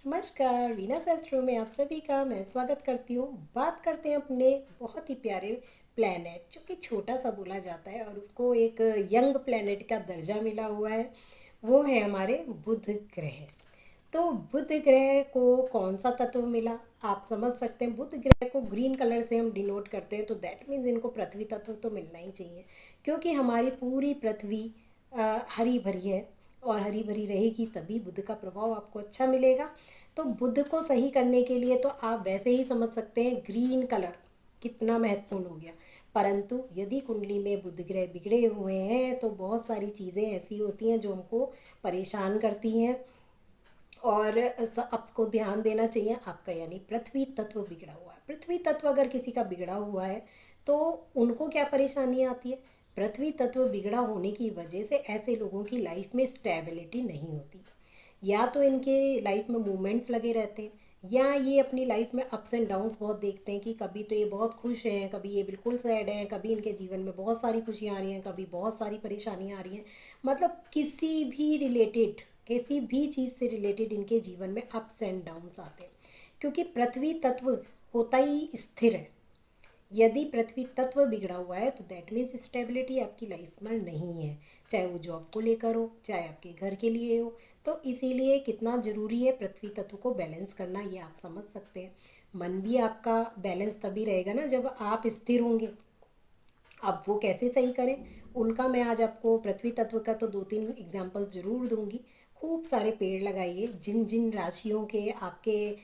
नमस्कार, वीना शास्त्रों में आप सभी का मैं स्वागत करती हूँ। बात करते हैं अपने बहुत ही प्यारे प्लैनेट, जो कि छोटा सा बोला जाता है और उसको एक यंग प्लैनेट का दर्जा मिला हुआ है। वो है हमारे बुध ग्रह। तो बुध ग्रह को कौन सा तत्व मिला, आप समझ सकते हैं। बुध ग्रह को ग्रीन कलर से हम डिनोट करते हैं, तो दैट मीन्स इनको पृथ्वी तत्व तो मिलना ही चाहिए, क्योंकि हमारी पूरी पृथ्वी हरी भरी है और हरी भरी रहेगी तभी बुध का प्रभाव आपको अच्छा मिलेगा। तो बुध को सही करने के लिए तो आप वैसे ही समझ सकते हैं ग्रीन कलर कितना महत्वपूर्ण हो गया। परंतु यदि कुंडली में बुध ग्रह बिगड़े हुए हैं तो बहुत सारी चीज़ें ऐसी होती हैं जो हमको परेशान करती हैं, और आपको ध्यान देना चाहिए। आपका यानी पृथ्वी तत्व बिगड़ा हुआ है। पृथ्वी तत्व अगर किसी का बिगड़ा हुआ है तो उनको क्या परेशानी आती है। पृथ्वी तत्व बिगड़ा होने की वजह से ऐसे लोगों की लाइफ में स्टेबिलिटी नहीं होती। या तो इनके लाइफ में मूवमेंट्स लगे रहते हैं, या ये अपनी लाइफ में अप्स एंड डाउन्स बहुत देखते हैं कि कभी तो ये बहुत खुश हैं, कभी ये बिल्कुल सैड हैं, कभी इनके जीवन में बहुत सारी खुशियाँ आ रही हैं, कभी बहुत सारी परेशानियाँ आ रही हैं। मतलब किसी भी चीज़ से रिलेटेड इनके जीवन में अप्स एंड डाउन्स आते हैं, क्योंकि पृथ्वी तत्व होता ही स्थिर है। यदि पृथ्वी तत्व बिगड़ा हुआ है तो दैट मीन्स स्टेबिलिटी आपकी लाइफ में नहीं है, चाहे वो जॉब को लेकर हो, चाहे आपके घर के लिए हो। तो इसीलिए कितना ज़रूरी है पृथ्वी तत्व को बैलेंस करना, ये आप समझ सकते हैं। मन भी आपका बैलेंस तभी रहेगा ना जब आप स्थिर होंगे। अब वो कैसे सही करें, उनका मैं आज आपको पृथ्वी तत्व का तो 2-3 एग्जाम्पल्स ज़रूर दूंगी। खूब सारे पेड़ लगाइए जिन जिन राशियों के आपके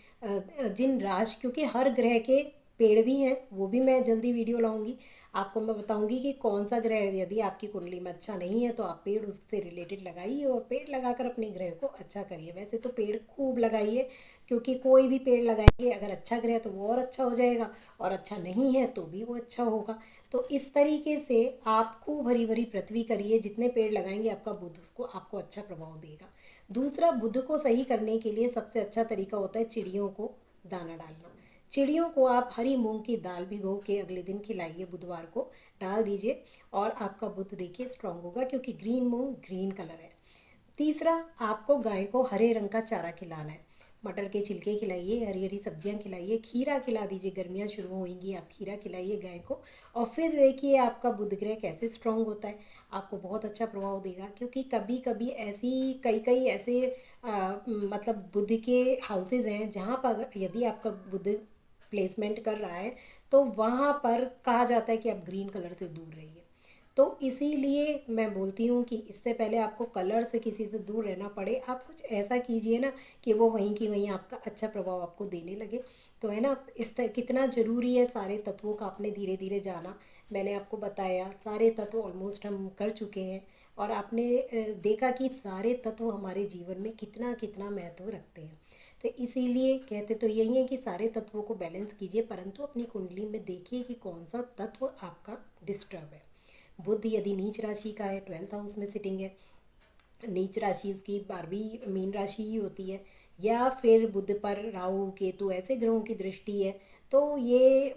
जिन राशि, क्योंकि हर ग्रह के पेड़ भी हैं, वो भी मैं जल्दी वीडियो लाऊंगी। आपको मैं बताऊंगी कि कौन सा ग्रह यदि आपकी कुंडली में अच्छा नहीं है तो आप पेड़ उससे रिलेटेड लगाइए, और पेड़ लगाकर अपने ग्रह को अच्छा करिए। वैसे तो पेड़ खूब लगाइए, क्योंकि कोई भी पेड़ लगाएंगे अगर अच्छा ग्रह तो वो और अच्छा हो जाएगा, और अच्छा नहीं है तो भी वो अच्छा होगा। तो इस तरीके से आप खूब हरी भरी पृथ्वी करिए। जितने पेड़ लगाएंगे आपका बुध उसको आपको अच्छा प्रभाव देगा। दूसरा, बुध को सही करने के लिए सबसे अच्छा तरीका होता है चिड़ियों को दाना डालना। चिड़ियों को आप हरी मूंग की दाल भिगो के अगले दिन खिलाइए, बुधवार को डाल दीजिए, और आपका बुध देखिए स्ट्रांग होगा, क्योंकि ग्रीन मूंग ग्रीन कलर है। तीसरा, आपको गाय को हरे रंग का चारा खिलाना है। मटर के छिलके खिलाइए, हरी हरी सब्जियां खिलाइए, खीरा खिला दीजिए। गर्मियां शुरू होंगी, आप खीरा खिलाइए गाय को, और फिर देखिए आपका बुध ग्रह कैसे स्ट्रांग होता है। आपको बहुत अच्छा प्रभाव देगा, क्योंकि कभी कभी ऐसी कई कई ऐसे मतलब बुध के हाउसेज हैं जहाँ पर यदि आपका बुध प्लेसमेंट कर रहा है तो वहाँ पर कहा जाता है कि आप ग्रीन कलर से दूर रहिए। तो इसीलिए मैं बोलती हूँ कि इससे पहले आपको कलर से किसी से दूर रहना पड़े, आप कुछ ऐसा कीजिए ना कि वो वहीं की वहीं आपका अच्छा प्रभाव आपको देने लगे। तो है ना, कितना ज़रूरी है सारे तत्वों का आपने धीरे धीरे जाना। मैंने आपको बताया सारे तत्व ऑलमोस्ट हम कर चुके हैं, और आपने देखा कि सारे तत्व हमारे जीवन में कितना कितना महत्व रखते हैं। तो इसीलिए कहते तो यही है कि सारे तत्वों को बैलेंस कीजिए, परंतु अपनी कुंडली में देखिए कि कौन सा तत्व आपका डिस्टर्ब है। बुध यदि नीच राशि का है, 12th हाउस में सिटिंग है, नीच राशि उसकी 12वीं मीन राशि ही होती है, या फिर बुध पर राहु केतु ऐसे ग्रहों की दृष्टि है, तो ये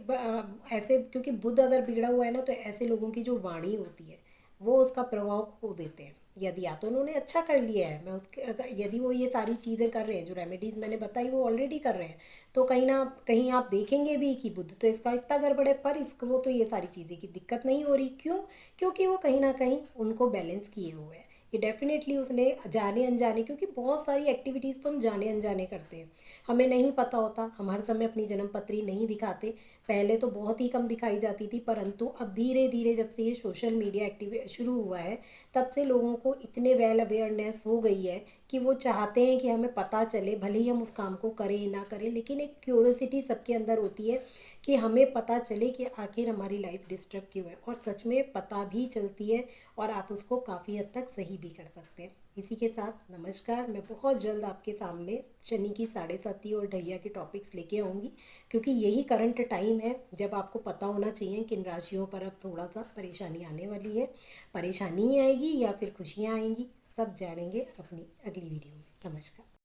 ऐसे, क्योंकि बुध अगर बिगड़ा हुआ है ना तो ऐसे लोगों की जो वाणी होती है वो उसका प्रभाव खो देते हैं। यदि या तो उन्होंने अच्छा कर लिया है, मैं उसके यदि वो ये सारी चीज़ें कर रहे हैं जो रेमेडीज़ मैंने बताई वो ऑलरेडी कर रहे हैं, तो कहीं ना कहीं आप देखेंगे भी कि बुध तो इसका इतना गड़बड़ है, पर इसको तो ये सारी चीज़ें की दिक्कत नहीं हो रही। क्यों? क्योंकि वो कहीं ना कहीं उनको बैलेंस किए हुए हैं। ये डेफिनेटली उसने जाने अनजाने, क्योंकि बहुत सारी एक्टिविटीज़ तो हम जाने अनजाने करते हैं, हमें नहीं पता होता। हम हर समय अपनी जन्म पत्री नहीं दिखाते, पहले तो बहुत ही कम दिखाई जाती थी, परंतु अब धीरे धीरे जब से ये सोशल मीडिया एक्टिव शुरू हुआ है तब से लोगों को इतने वेल अवेयरनेस हो गई है कि वो चाहते हैं कि हमें पता चले, भले ही हम उस काम को करें ना करें, लेकिन एक क्यूरोसिटी सबके अंदर होती है कि हमें पता चले कि आखिर हमारी लाइफ डिस्टर्ब क्यों है, और सच में पता भी चलती है, और आप उसको काफ़ी हद तक सही भी कर सकते हैं। इसी के साथ नमस्कार। मैं बहुत जल्द आपके सामने शनि की 7.5 और ढैया के टॉपिक्स लेके आऊँगी, क्योंकि यही करंट टाइम है जब आपको पता होना चाहिए किन राशियों पर अब थोड़ा सा परेशानी आने वाली है। परेशानी आएगी या फिर खुशियाँ आएंगी, सब जानेंगे अपनी अगली वीडियो में। नमस्कार।